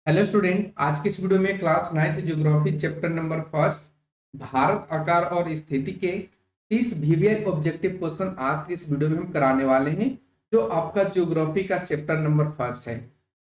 Hello student, आज की इस वीडियो में class 9th geography chapter number first Bharat आकार और स्थिति के 30 वीवीआई ऑब्जेक्टिव क्वेश्चन आज की इस वीडियो में हम कराने वाले हैं, जो आपका ज्योग्राफी का चैप्टर नंबर फर्स्ट है।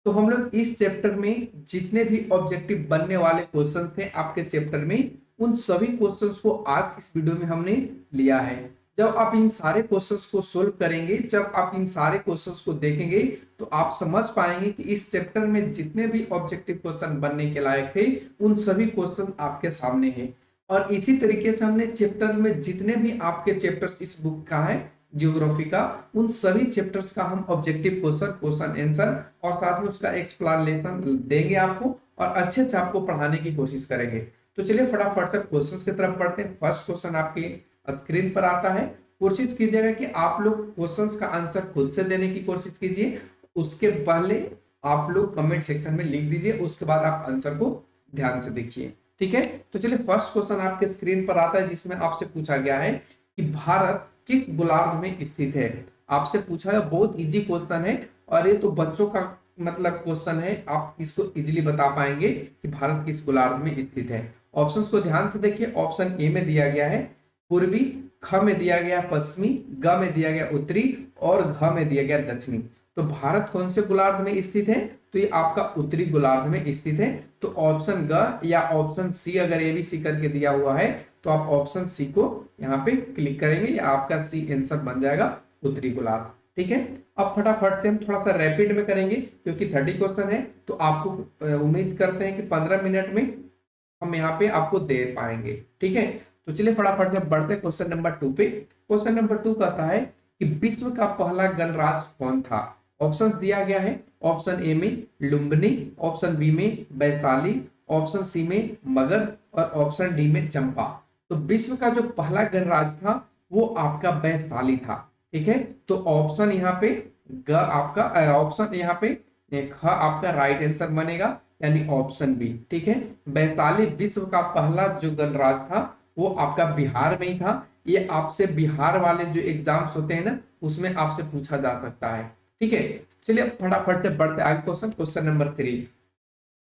तो हम लोग इस चैप्टर में जितने भी ऑब्जेक्टिव बनने वाले क्वेश्चन थे आपके चैप्टर में, उन सभी क्वेश्चंस को आज इस वीडियो में हमने लिया है। जब आप इन सारे क्वेश्चंस को सोल्व करेंगे, जब आप इन सारे क्वेश्चंस को देखेंगे, तो आप समझ पाएंगे कि इस चैप्टर में जितने भी ऑब्जेक्टिव क्वेश्चन बनने के लायक थे, उन सभी क्वेश्चन आपके सामने हैं। और इसी तरीके से हमने चैप्टर में जितने भी आपके चैप्टर्स इस बुक का है ज्योग्राफी का, उन सभी चैप्टर्स का हम ऑब्जेक्टिव क्वेश्चन, क्वेश्चन आंसर और साथ में उसका एक्सप्लेनेशन देंगे आपको, और अच्छे से आपको पढ़ाने की कोशिश करेंगे। तो चलिए फटाफट से क्वेश्चंस की तरफ पढ़ते हैं। फर्स्ट क्वेश्चन आपके स्क्रीन पर आता है। कोशिश कीजिएगा कि आप लोग क्वेश्चंस का आंसर खुद से देने की कोशिश कीजिए। उसके पहले आप लोग कमेंट सेक्शन में लिख दीजिए, उसके बाद आप आंसर को ध्यान से देखिए। ठीक है, तो चलिए फर्स्ट क्वेश्चन आपके स्क्रीन पर आता है, जिसमें आपसे पूछा गया है कि भारत किस गोलार्ध में स्थित है। आपसे पूछा है, बहुत इजी क्वेश्चन है और ये तो बच्चों का मतलब क्वेश्चन है, आप इसको इजीली बता पाएंगे कि भारत किस गोलार्ध में स्थित है। ऑप्शंस को ध्यान से देखिए। ऑप्शन ए में दिया गया है पूर्वी, ख में दिया गया पश्चिमी, ग में दिया गया उत्तरी और घ में दिया गया दक्षिणी। तो भारत कौन से गोलार्ध में स्थित है? तो ये आपका उत्तरी गोलार्ध में स्थित है। तो ऑप्शन ग या ऑप्शन सी, अगर ए बी सी करके दिया हुआ है तो आप ऑप्शन सी को यहाँ पे क्लिक करेंगे, या आपका सी आंसर बन जाएगा उत्तरी गोलार्ध। ठीक है, अब फटाफट से हम थोड़ा सा रैपिड में करेंगे, क्योंकि 30 क्वेश्चन है, तो आपको उम्मीद करते हैं कि 15 मिनट में हम यहाँ पे आपको दे पाएंगे। ठीक है, तो चलिए फटाफट से बढ़ते हैं क्वेश्चन नंबर 2 पे। क्वेश्चन नंबर 2 कहता है कि विश्व का पहला गणराज्य कौन था। ऑप्शंस दिया गया है। ऑप्शन ए में लुम्बिनी, ऑप्शन बी में वैशाली, ऑप्शन सी में मगध और ऑप्शन डी में चंपा। तो विश्व का जो पहला गणराज्य था वो आपका वैशाली था। ठीक है, तो ऑप्शन यहाँ पे ग आपका ऑप्शन यहाँ पे ख आपका राइट आंसर बनेगा, यानी ऑप्शन बी। ठीक है, वैशाली विश्व का पहला जो गणराज्य था वो आपका बिहार में ही था। ये आपसे बिहार वाले जो एग्जाम्स होते हैं ना, उसमें आपसे पूछा जा सकता है। ठीक है, चलिए फटाफट से बढ़ते आगे क्वेश्चन, क्वेश्चन नंबर 3,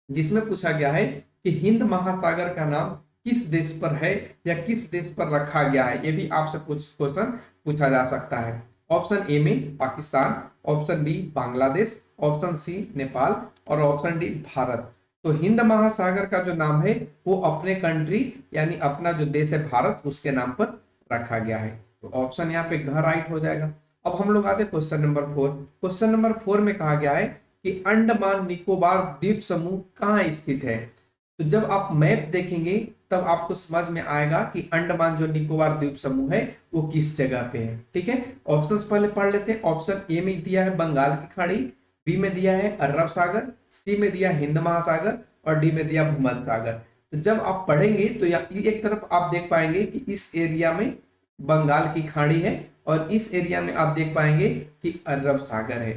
जिसमें पूछा गया है कि हिंद महासागर का नाम किस देश पर है या किस देश पर रखा गया है। ये भी आपसे कुछ क्वेश्चन पूछा जा सकता है। ऑप्शन ए में Pakistan, option B Bangladesh, option C Nepal और ऑप्शन डी भारत। तो हिंद महासागर का जो नाम है वो अपने कंट्री यानी अपना जो देश है भारत, उसके नाम पर रखा गया है। तो ऑप्शन यहाँ पे घ राइट हो जाएगा। अब हम लोग आते हैं क्वेश्चन नंबर 4। क्वेश्चन नंबर 4 में कहा गया है कि अंडमान निकोबार द्वीप समूह कहाँ स्थित है। तो जब आप मैप देखेंगे तब आपको समझ में आएगा कि अंडमान जो निकोबार द्वीप समूह है वो किस जगह पे है। ठीक है, ऑप्शंस पहले पढ़ लेते हैं। ऑप्शन ए में दिया है बंगाल की खाड़ी, बी में दिया है अरब सागर, सी में दिया हिंद महासागर और डी में दिया भूमध्य सागर। तो जब आप पढ़ेंगे तो एक तरफ आप देख पाएंगे कि इस एरिया में बंगाल की खाड़ी है और इस एरिया में आप देख पाएंगे कि अरब सागर है।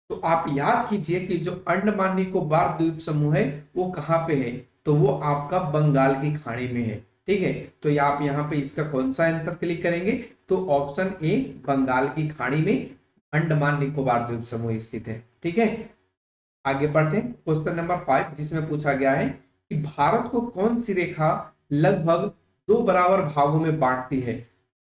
तो आप याद कीजिए कि जो अंडमान निकोबार द्वीप समूह है वो कहाँ पे है, तो वो आपका बंगाल की खाड़ी में है। ठीक है, तो ये आप यहाँ पे इसका कौन सा आंसर क्लिक करेंगे, तो ऑप्शन ए बंगाल की खाड़ी में अंडमान निकोबार द्वीप समूह स्थित है। ठीक है, आगे बढ़ते हैं क्वेश्चन नंबर 5, जिसमें पूछा गया है कि भारत को कौन सी रेखा लगभग 2 बराबर भागों में बांटती है।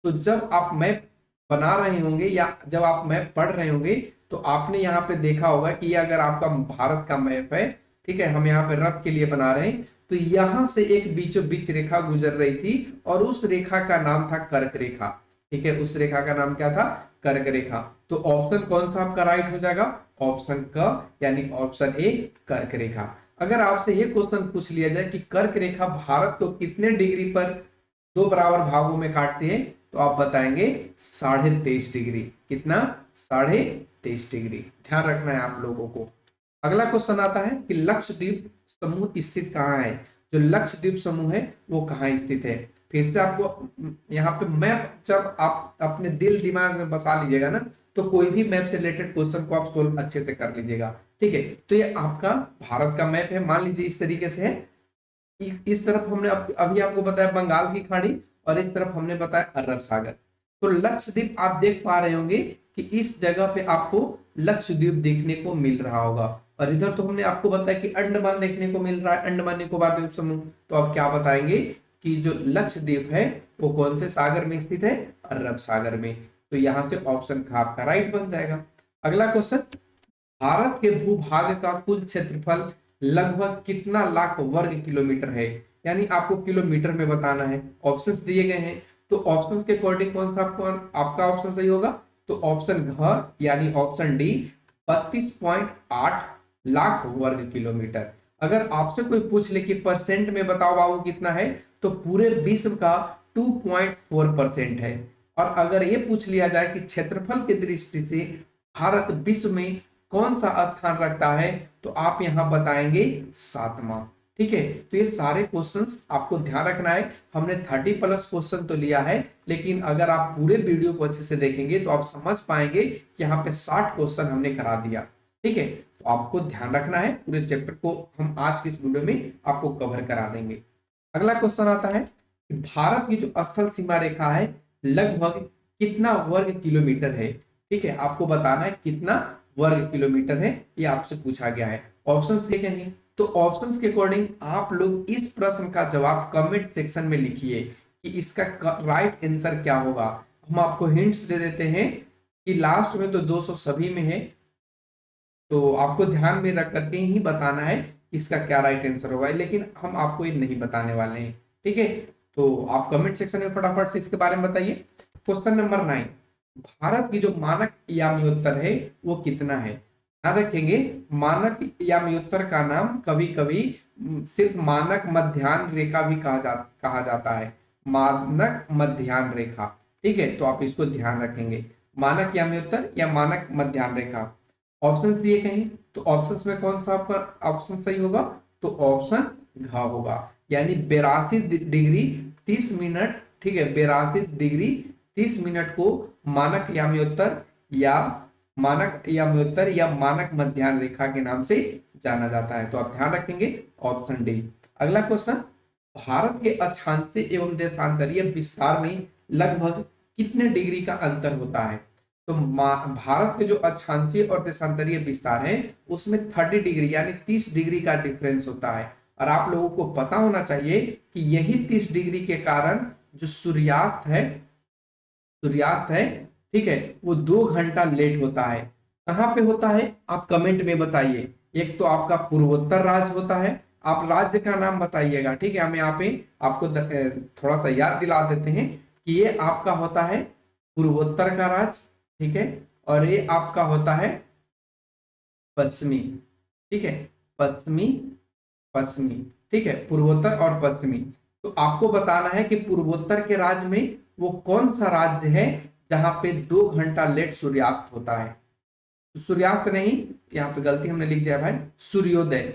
तो जब आप मैप बना रहे होंगे या जब आप मैप पढ़ रहे होंगे तो आपने यहाँ पे देखा होगा कि अगर आपका भारत का मैप है, ठीक है, हम यहाँ पे रफ के लिए बना रहे हैं, तो यहाँ से एक बीचों बीच रेखा गुजर रही थी और उस रेखा का नाम था कर्क रेखा। ठीक है, उस रेखा का नाम क्या था, कर्क रेखा। तो ऑप्शन कौन सा आपका राइट हो जाएगा, ऑप्शन क यानी ऑप्शन ए कर्क रेखा। अगर आपसे ये क्वेश्चन पूछ लिया जाए कि कर्क रेखा भारत को कितने डिग्री पर 2 बराबर भागों में काटती है, तो आप बताएंगे 23.5 डिग्री। कितना, 23.5 डिग्री। ध्यान रखना है आप लोगों को। अगला क्वेश्चन आता है कि लक्षद्वीप समूह स्थित कहाँ है। जो लक्षद्वीप समूह है वो कहाँ स्थित है। फिर से आपको यहाँ पे मैप जब आप अपने दिल दिमाग में बसा लीजिएगा ना, तो कोई भी मैप से रिलेटेड क्वेश्चन को आप सोल्व अच्छे से कर लीजिएगा। ठीक है, तो ये आपका भारत का मैप है, मान लीजिए इस तरीके से है। इस तरफ हमने अभी आपको बताया बंगाल की खाड़ी और इस तरफ हमने बताया अरब सागर। तो लक्षद्वीप आप देख पा रहे होंगे कि इस जगह पे आपको लक्षद्वीप देखने को मिल रहा होगा। और इधर तो हमने आपको बताया कि अंडमान देखने को मिल रहा है, अंडमान निकोबार द्वीप समूह। तो अब क्या बताएंगे कि जो लक्षद्वीप है वो कौन से सागर में स्थित है, अरब सागर में। तो यहाँ से ऑप्शन का आपका राइट बन जाएगा। अगला क्वेश्चन, भारत के भूभाग का कुल क्षेत्रफल लगभग कितना लाख वर्ग किलोमीटर है, यानी आपको किलोमीटर में बताना है। ऑप्शंस दिए गए हैं, तो ऑप्शंस के अकॉर्डिंग कौन सा आपका ऑप्शन सही होगा, तो ऑप्शन घ यानी ऑप्शन डी 32.8 लाख वर्ग किलोमीटर। अगर आपसे कोई पूछ ले कि परसेंट में बताओ बाबू कितना है, तो पूरे विश्व का 2.4% है। और अगर ये पूछ लिया जाए कि क्षेत्रफल की दृष्टि से भारत विश्व में कौन सा स्थान रखता है, तो आप यहां बताएंगे 7वां। ठीक है, तो ये सारे क्वेश्चंस आपको ध्यान रखना है। हमने 30+ क्वेश्चन तो लिया है, लेकिन अगर आप पूरे वीडियो को अच्छे से देखेंगे तो आप समझ पाएंगे कि यहाँ पे 60 क्वेश्चन हमने करा दिया। ठीक है, तो आपको ध्यान रखना है, पूरे चैप्टर को हम आज की इस वीडियो में आपको कवर करा देंगे। अगला क्वेश्चन आता है कि भारत की जो स्थल सीमा रेखा है लगभग कितना वर्ग किलोमीटर है। ठीक है, आपको बताना है कितना वर्ग किलोमीटर है, ये आपसे पूछा गया है। ऑप्शंस दिए गए हैं, तो ऑप्शंस के अकॉर्डिंग आप लोग इस प्रश्न का जवाब कमेंट सेक्शन में लिखिए कि इसका राइट आंसर क्या होगा। हम आपको हिंट्स दे देते हैं कि लास्ट में तो 200 सभी में है, तो आपको ध्यान में रख करके ही बताना है इसका क्या राइट आंसर होगा, लेकिन हम आपको ये नहीं बताने वाले हैं। ठीक है, तो आप कमेंट सेक्शन में फटाफट से इसके बारे में बताइए। क्वेश्चन नंबर 9, भारत की जो मानक याम्योत्तर है वो कितना है। ध्यान रखेंगे, मानक याम्योत्तर का नाम कभी कभी सिर्फ मानक मध्याह्न रेखा भी कहा जाता है, मानक मध्याह्न रेखा। ठीक है, तो आप इसको ध्यान रखेंगे, मानक याम्योत्तर या मानक मध्याह्न रेखा। ऑप्शंस दिए गए हैं, तो ऑप्शंस में कौन सा आपका ऑप्शन सही होगा, तो ऑप्शन घ होगा, यानी 82 डिग्री 30 मिनट। ठीक है, 82 डिग्री 30 मिनट को मानक याम्योत्तर या मानक मध्याह्न रेखा के नाम से जाना जाता है। तो आप ध्यान रखेंगे ऑप्शन डी। अगला क्वेश्चन, भारत के अक्षांशीय एवं देशांतरीय विस्तार में लगभग कितने डिग्री का अंतर होता है। तो भारत के जो अक्षांशीय और देशांतरीय विस्तार है उसमें 30 डिग्री यानी 30 डिग्री का डिफरेंस होता है। और आप लोगों को पता होना चाहिए कि यही 30 डिग्री के कारण जो सूर्यास्त है, ठीक है, वो 2 घंटा लेट होता है। कहाँ पे होता है आप कमेंट में बताइए। एक तो आपका पूर्वोत्तर राज्य होता है, आप राज्य का नाम बताइएगा। ठीक है, हम यहाँ पे आपको थोड़ा सा याद दिला देते हैं कि ये आपका होता है पूर्वोत्तर का राज्य। ठीक है, और ये आपका होता है पश्चिमी। ठीक है, पश्चिमी पश्चिमी। ठीक है, पूर्वोत्तर और पश्चिमी। तो आपको बताना है कि पूर्वोत्तर के राज्य में वो कौन सा राज्य है जहां पे 2 घंटा लेट सूर्यास्त होता है। तो सूर्यास्त नहीं, यहाँ पे गलती हमने लिख दिया भाई, सूर्योदय।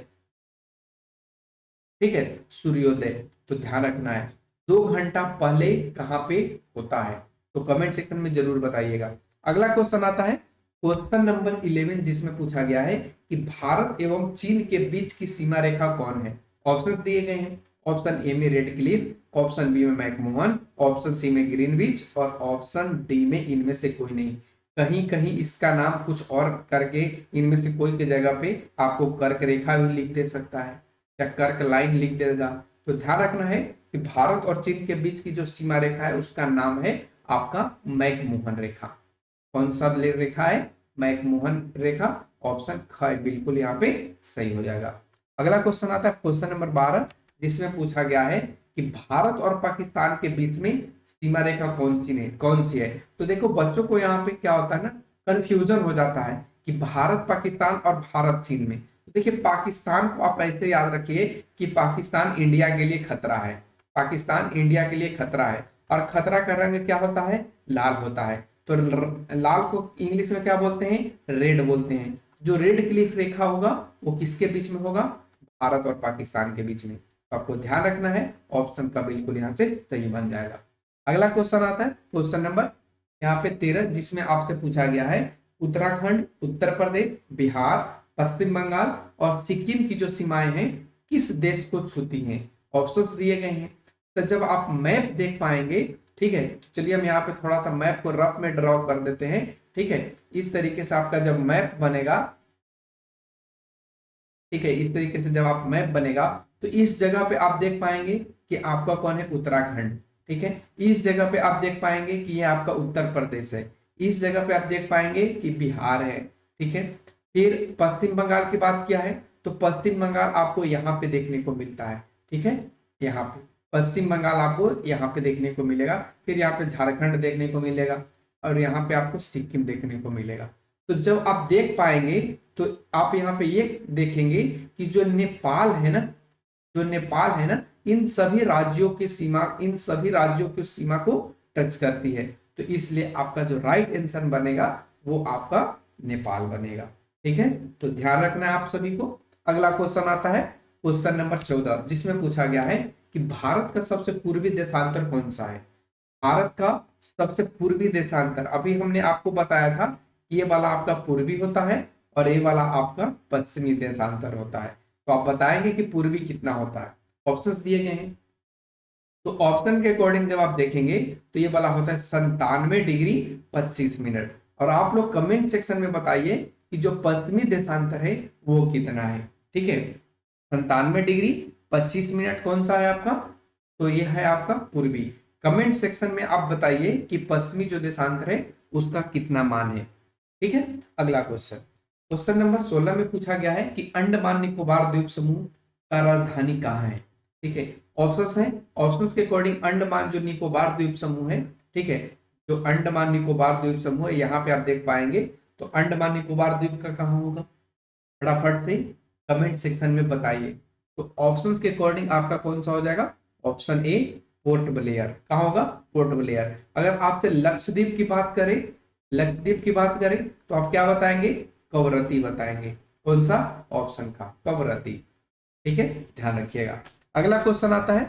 ठीक है, सूर्योदय। तो ध्यान रखना है 2 घंटा पहले कहाँ पे होता है, तो कमेंट सेक्शन में जरूर बताइएगा। अगला क्वेश्चन आता है क्वेश्चन नंबर 11, जिसमें पूछा गया है कि भारत एवं चीन के बीच की सीमा रेखा कौन है। ऑप्शंस दिए गए हैं, ऑप्शन ए में रेड क्लिफ, ऑप्शन बी में मैकमोहन, ऑप्शन सी में ग्रीनविच और ऑप्शन डी में इनमें से कोई नहीं। कहीं कहीं इसका नाम कुछ और करके इनमें से कोई की जगह पे आपको कर्क रेखा भी लिख दे सकता है या कर्क लाइन लिख देगा। तो ध्यान रखना है कि भारत और चीन के बीच की जो सीमा रेखा है उसका नाम है आपका मैकमोहन रेखा। कौन सा रेखा है, मैकमोहन रेखा। ऑप्शन ख बिल्कुल यहाँ पे सही हो जाएगा। अगला क्वेश्चन आता है क्वेश्चन नंबर 12, जिसमें पूछा गया है कि भारत और पाकिस्तान के बीच में सीमा रेखा कौन सी है। तो देखो बच्चों को यहाँ पे क्या होता है ना, कंफ्यूजन हो जाता है कि भारत पाकिस्तान और भारत चीन में। देखिए पाकिस्तान को आप ऐसे याद रखिए कि पाकिस्तान इंडिया के लिए खतरा है, पाकिस्तान इंडिया के लिए खतरा है। और खतरा का रंग क्या होता है, लाल होता है। तो लाल को इंग्लिश में क्या बोलते हैं, रेड बोलते हैं। जो रेड क्लिफ रेखा होगा वो किसके बीच में होगा, भारत और पाकिस्तान के बीच में। तो आपको ध्यान रखना है, ऑप्शन का बिल्कुल यहाँ से सही बन जाएगा। अगला क्वेश्चन आता है क्वेश्चन नंबर यहाँ पे 13, जिसमें आपसे पूछा गया है उत्तराखंड, उत्तर प्रदेश, बिहार, पश्चिम बंगाल और सिक्किम की जो सीमाएं हैं किस देश को छूती हैं। ऑप्शंस दिए गए हैं। तो जब आप मैप देख पाएंगे, ठीक है, तो चलिए हम यहाँ पे थोड़ा सा मैप को रफ में ड्रॉ कर देते हैं। ठीक है, इस तरीके से आपका जब मैप बनेगा ठीक है। इस तरीके से जब आप मैप बनेगा तो इस जगह पे आप देख पाएंगे कि आपका कौन है, उत्तराखंड। ठीक है। इस जगह पे आप देख पाएंगे कि ये आपका उत्तर प्रदेश है। इस जगह पे आप देख पाएंगे कि बिहार है। ठीक है। फिर पश्चिम बंगाल की बात किया है तो पश्चिम बंगाल आपको यहाँ पे देखने को मिलता है। ठीक है। यहाँ पे पश्चिम बंगाल आपको यहाँ पे देखने को मिलेगा। फिर यहाँ पे झारखंड देखने को मिलेगा और यहाँ पे आपको सिक्किम देखने को मिलेगा। तो जब आप देख पाएंगे तो आप यहाँ पे ये देखेंगे कि जो नेपाल है ना, जो नेपाल है ना, इन सभी राज्यों की सीमा, इन सभी राज्यों की सीमा को टच करती है। तो इसलिए आपका जो राइट आंसर बनेगा वो आपका नेपाल बनेगा। ठीक है। तो ध्यान रखना है आप सभी को। अगला क्वेश्चन आता है क्वेश्चन नंबर 14, जिसमें पूछा गया है कि भारत का सबसे पूर्वी देशांतर कौन सा है। भारत का सबसे पूर्वी देशांतर, अभी हमने आपको बताया था कि ये वाला आपका पूर्वी होता है और ये वाला आपका पश्चिमी देशांतर होता है। तो आप बताएंगे कि पूर्वी कितना होता है। ऑप्शंस दिए गए हैं। तो ऑप्शन के अकॉर्डिंग जब आप देखेंगे तो ये वाला होता है 97 डिग्री 25 मिनट। और आप लोग कमेंट सेक्शन में बताइए कि जो पश्चिमी देशांतर है वो कितना है। ठीक है। 97 डिग्री 25 मिनट कौन सा है आपका, तो ये है आपका पूर्वी। कमेंट सेक्शन में आप बताइए कि पश्चिमी जो देशांतर है उसका कितना मान है। ठीक है। अगला क्वेश्चन, क्वेश्चन नंबर 16 में पूछा गया है कि अंडमान निकोबार द्वीप समूह का राजधानी कहाँ है। ठीक है। ऑप्शंस हैं, ऑप्शंस के अकॉर्डिंग अंडमान जो निकोबार द्वीप समूह है, ठीक है, जो अंडमान निकोबार द्वीप समूह है यहाँ पे आप देख पाएंगे। तो अंडमान निकोबार द्वीप का कहाँ होगा, फटाफट से कमेंट सेक्शन में बताइए। तो ऑप्शंस के अकॉर्डिंग आपका कौन सा हो जाएगा, ऑप्शन ए पोर्ट ब्लेयर। कहाँ होगा, पोर्ट ब्लेयर। अगर आपसे लक्षद्वीप की बात करें, लक्षद्वीप की बात करें तो आप क्या बताएंगे, कवरत्ती बताएंगे। कौन सा, ऑप्शन का कवरत्ती। ठीक है, ध्यान रखिएगा। अगला क्वेश्चन आता है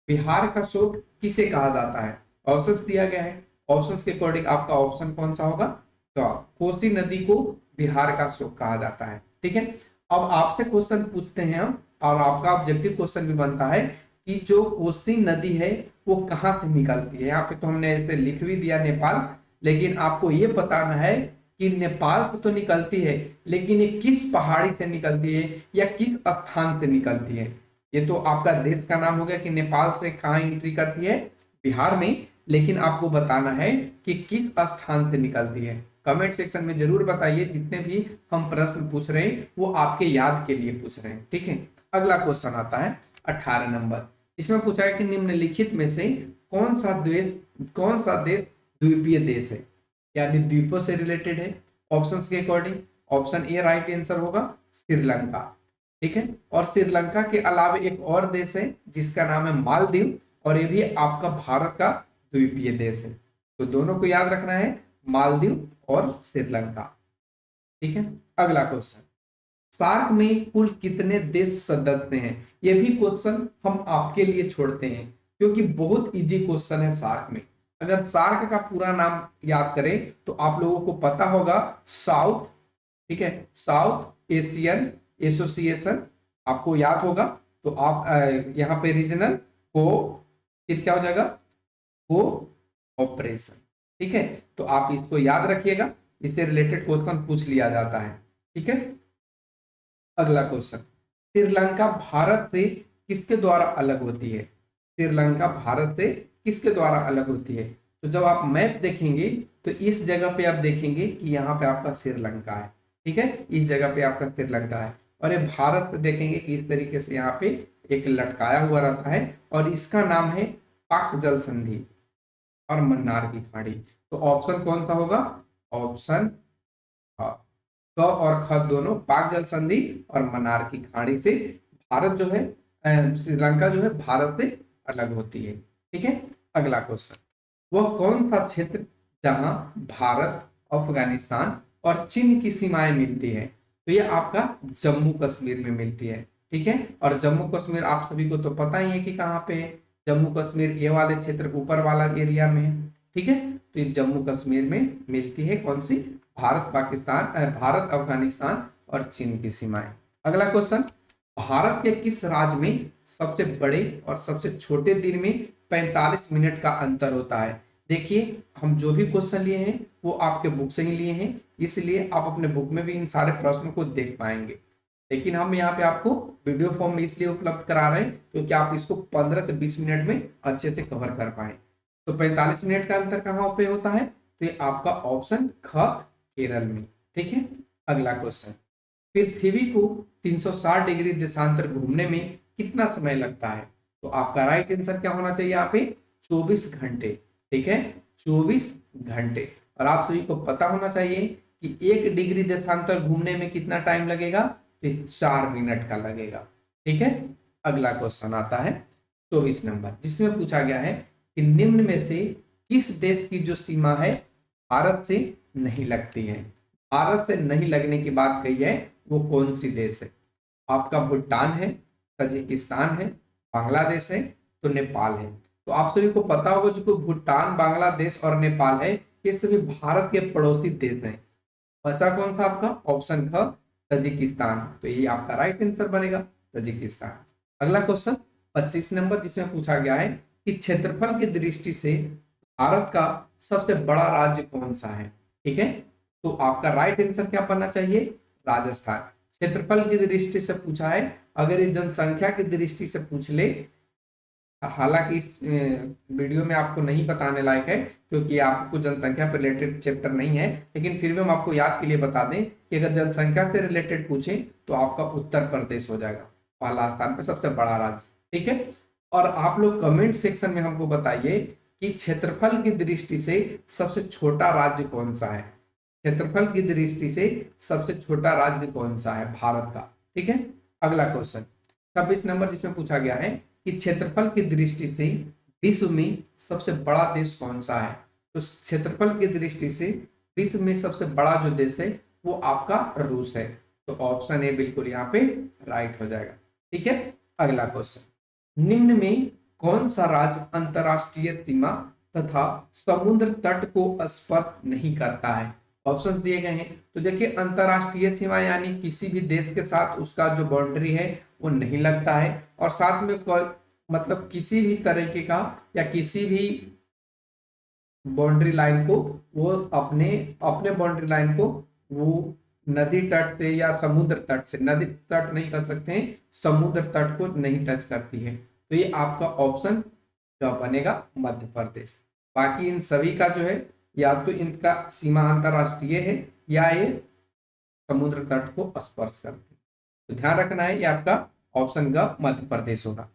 बिहार का शोक किसे कहा जाता है। ऑप्शंस दिया गया है, ऑप्शंस के अकॉर्डिंग आपका ऑप्शन कौन सा होगा, तो कोसी नदी को बिहार का शोक कहा जाता है। ठीक है। अब आपसे क्वेश्चन पूछते हैं हम, और आपका ऑब्जेक्टिव क्वेश्चन भी बनता है कि जो कोसी नदी है वो कहाँ से निकलती है। यहाँ पे तो हमने ऐसे लिख भी दिया नेपाल, लेकिन आपको ये बताना है कि नेपाल से तो निकलती है, लेकिन ये किस पहाड़ी से निकलती है या किस स्थान से निकलती है। ये तो आपका देश का नाम हो गया कि नेपाल से कहाँ एंट्री करती है, बिहार में, लेकिन आपको बताना है कि किस स्थान से निकलती है। कमेंट सेक्शन में जरूर बताइए। जितने भी हम प्रश्न पूछ रहे हैं वो आपके याद के लिए पूछ रहे हैं। ठीक है। अगला क्वेश्चन आता है 18 नंबर। इसमें पूछा है कि निम्नलिखित में से कौन सा देश द्वीपीय देश है, यानी द्वीपों से रिलेटेड है। ऑप्शंस के according option A right answer होगा, श्रीलंका। ठीक है। और श्रीलंका के अलावा एक और देश है जिसका नाम है मालदीव, और ये भी आपका भारत का द्वीपीय देश है। तो दोनों को याद रखना है, मालदीव और श्रीलंका। ठीक है। अगला क्वेश्चन, सार्क में कुल कितने देश सदस्य हैं। ये भी क्वेश्चन हम आपके लिए छोड़ते हैं क्योंकि बहुत इजी क्वेश्चन है सार्क में। अगर सार्क का पूरा नाम याद करें तो आप लोगों को पता होगा साउथ, ठीक है, साउथ एशियन एसोसिएशन आपको याद होगा। तो आप यहाँ पे रीजनल को फिर क्या हो जाएगा, को ऑपरेशन। ठीक है। तो आप इसको याद रखिएगा, इससे रिलेटेड क्वेश्चन पूछ लिया जाता है। ठीक है। अगला क्वेश्चन, श्रीलंका भारत से किसके द्वारा अलग होती है। श्रीलंका भारत से किसके द्वारा अलग होती है। तो जब आप मैप देखेंगे तो इस जगह पे आप देखेंगे कि यहाँ पे आपका श्रीलंका है। ठीक है, इस जगह पे आपका श्रीलंका है। और ये भारत देखेंगे कि इस तरीके से यहाँ पे एक लटकाया हुआ रहता है, और इसका नाम है पाक जल संधि और मन्नार की खाड़ी। तो ऑप्शन कौन सा होगा, ऑप्शन क और ख दोनों, पाक जल संधि और मन्नार की खाड़ी से भारत जो है, श्रीलंका जो है भारत से अलग होती है। ठीक है। अगला क्वेश्चन, वह कौन सा क्षेत्र जहां भारत, अफगानिस्तान और चीन की सीमाएं मिलती है। तो ये आपका जम्मू कश्मीर में मिलती है। ठीक है। और जम्मू कश्मीर आप सभी को तो पता ही है कि कहाँ पे है। जम्मू कश्मीर ये वाले क्षेत्र ऊपर वाला एरिया में है। ठीक है। तो ये जम्मू कश्मीर में मिलती है कौन सी, भारत पाकिस्तान, भारत अफगानिस्तान और चीन की सीमाएं। अगला क्वेश्चन, भारत के किस राज्य में सबसे बड़े और सबसे छोटे दिन में 45 मिनट का अंतर होता है। देखिए हम जो भी क्वेश्चन लिए हैं वो आपके बुक से ही लिए हैं, इसलिए आप अपने बुक में भी इन सारे प्रश्नों को देख पाएंगे। लेकिन हम यहाँ पे आपको वीडियो फॉर्म में इसलिए उपलब्ध करा रहे हैं क्योंकि आप इसको 15 से 20 मिनट में अच्छे से कवर कर पाए। तो 45 मिनट का अंतर कहाँ पे होता है? तो ये आपका ऑप्शन ख केरल में। ठीक है, अगला क्वेश्चन, पृथ्वी को 360 डिग्री देशांतर घूमने में कितना समय लगता है? तो आपका राइट आंसर क्या होना चाहिए यहाँ पे? 24 घंटे। ठीक है, 24 घंटे। और आप सभी को पता होना चाहिए कि 1 डिग्री देशांतर घूमने में कितना टाइम लगेगा? तो 4 मिनट का लगेगा। ठीक है, अगला क्वेश्चन आता है 24 नंबर, जिसमें पूछा गया है कि निम्न में से किस देश की जो सीमा है भारत से नहीं लगती है? भारत से नहीं लगने की बात कही है, वो कौन सी देश है? आपका भूटान है, तजिकिस्तान है, बांग्लादेश है, तो नेपाल है। तो आप सभी को पता होगा जो भूटान, बांग्लादेश और नेपाल है, ये सभी भारत के पड़ोसी देश हैं। बचा कौन सा आपका? ऑप्शन ख तजिकिस्तान। तो ये आपका राइट आंसर बनेगा, तजिकिस्तान। अगला क्वेश्चन 25 नंबर, जिसमें पूछा गया है कि क्षेत्रफल की दृष्टि से भारत का सबसे बड़ा राज्य कौन सा है? ठीक है, तो आपका राइट आंसर क्या बनना चाहिए? राजस्थान। क्षेत्रफल की दृष्टि से पूछा है, अगर ये जनसंख्या की दृष्टि से पूछ ले, हालांकि इस वीडियो में आपको नहीं बताने लायक है क्योंकि आपको जनसंख्या पर रिलेटेड चैप्टर नहीं है, लेकिन फिर भी हम आपको याद के लिए बता दें कि अगर जनसंख्या से रिलेटेड पूछे तो आपका उत्तर प्रदेश हो जाएगा पहला स्थान पर, सबसे बड़ा राज्य। ठीक है, और आप लोग कमेंट सेक्शन में हमको बताइए कि क्षेत्रफल की दृष्टि से सबसे छोटा राज्य कौन सा है? क्षेत्रफल की दृष्टि से सबसे छोटा राज्य कौन सा है भारत का? ठीक है, अगला क्वेश्चन 26 नंबर, जिसमें पूछा गया है कि क्षेत्रफल की दृष्टि से विश्व में सबसे बड़ा देश कौन सा है? तो क्षेत्रफल की दृष्टि से विश्व में सबसे बड़ा जो देश है वो आपका रूस है। तो ऑप्शन ए बिल्कुल यहाँ पे राइट हो जाएगा। ठीक है, अगला क्वेश्चन, निम्न में कौन सा राज्य अंतरराष्ट्रीय सीमा तथा समुद्र तट को स्पर्श नहीं करता है? ऑप्शंस दिए गए हैं। तो देखिए, अंतरराष्ट्रीय सीमा यानी किसी भी देश के साथ उसका जो बाउंड्री है वो नहीं लगता है, और साथ में कोई मतलब किसी भी तरीके का या किसी भी बाउंड्री लाइन को वो अपने अपने बाउंड्री लाइन को वो नदी तट से या समुद्र तट से, नदी तट नहीं कर सकते हैं, समुद्र तट को नहीं टच करती है। तो ये आपका ऑप्शन जो बनेगा मध्य प्रदेश। बाकी इन सभी का जो है या तो इनका सीमा अंतरराष्ट्रीय है या ये समुद्र तट को स्पर्श करती है। तो ध्यान रखना है, ये आपका ऑप्शन ग मध्य प्रदेश होगा।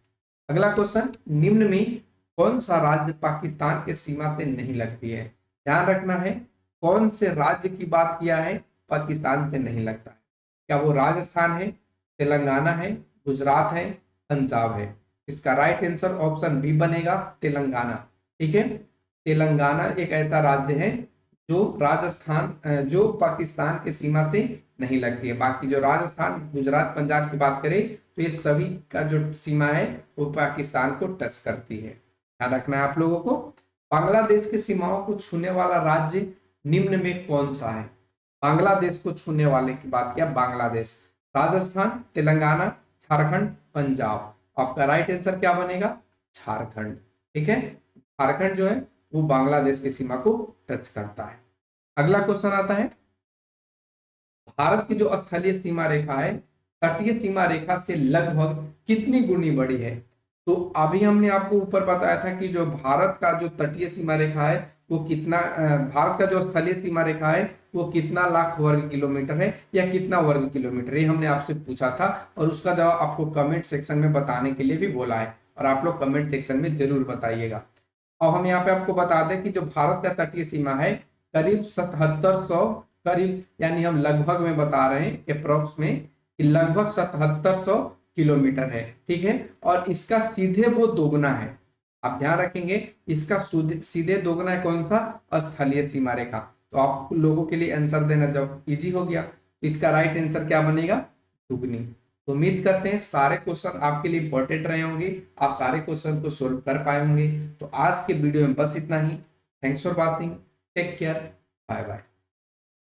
अगला क्वेश्चन, निम्न में कौन सा राज्य पाकिस्तान के सीमा से नहीं लगती है? ध्यान रखना है, कौन से राज्य की बात किया है पाकिस्तान से नहीं लगता है? क्या वो राजस्थान है, तेलंगाना है, गुजरात है, पंजाब है? इसका राइट आंसर ऑप्शन बी बनेगा, तेलंगाना। ठीक है, तेलंगाना एक ऐसा राज्य है जो राजस्थान जो पाकिस्तान के सीमा से नहीं लगती है। बाकी जो राजस्थान, गुजरात, पंजाब की बात करें तो ये सभी का जो सीमा है वो पाकिस्तान को टच करती है। ध्यान रखना है आप लोगों को। बांग्लादेश की सीमाओं को छूने वाला राज्य निम्न में कौन सा है? बांग्लादेश को छूने वाले की बात किया, बांग्लादेश, राजस्थान, तेलंगाना, झारखंड, पंजाब। आपका राइट आंसर क्या बनेगा? झारखंड। ठीक है, झारखंड जो है वो बांग्लादेश की सीमा को टच करता है। अगला क्वेश्चन आता है, भारत की जो स्थलीय सीमा रेखा है तटीय सीमा रेखा से लगभग कितनी गुनी बड़ी है? तो अभी हमने आपको ऊपर बताया था कि जो भारत का जो तटीय सीमा रेखा है वो कितना, भारत का जो स्थलीय सीमा रेखा है वो कितना लाख वर्ग किलोमीटर है या कितना वर्ग किलोमीटर, ये हमने आपसे पूछा था और उसका जवाब आपको कमेंट सेक्शन में बताने के लिए भी बोला है, और आप लोग कमेंट सेक्शन में जरूर बताइएगा। और हम यहाँ पे आपको बता दें कि जो भारत का तटीय सीमा है करीब 7700, करीब यानी हम लगभग में बता रहे हैं अप्रोक्स में कि लगभग 7700 किलोमीटर है। ठीक है, और इसका सीधे वो दोगुना है। आप ध्यान रखेंगे, इसका सीधे दोगुना है कौन सा? स्थलीय सीमा रेखा। तो आप लोगों के लिए आंसर देना जब इजी हो गया, तो इसका राइट आंसर क्या बनेगा? दुगनी। तो उम्मीद करते हैं सारे क्वेश्चन आपके लिए इंपॉर्टेंट रहे होंगे, आप सारे क्वेश्चन को सोल्व कर पाए होंगे। तो आज के वीडियो में बस इतना ही। Thanks for watching, take care, bye bye.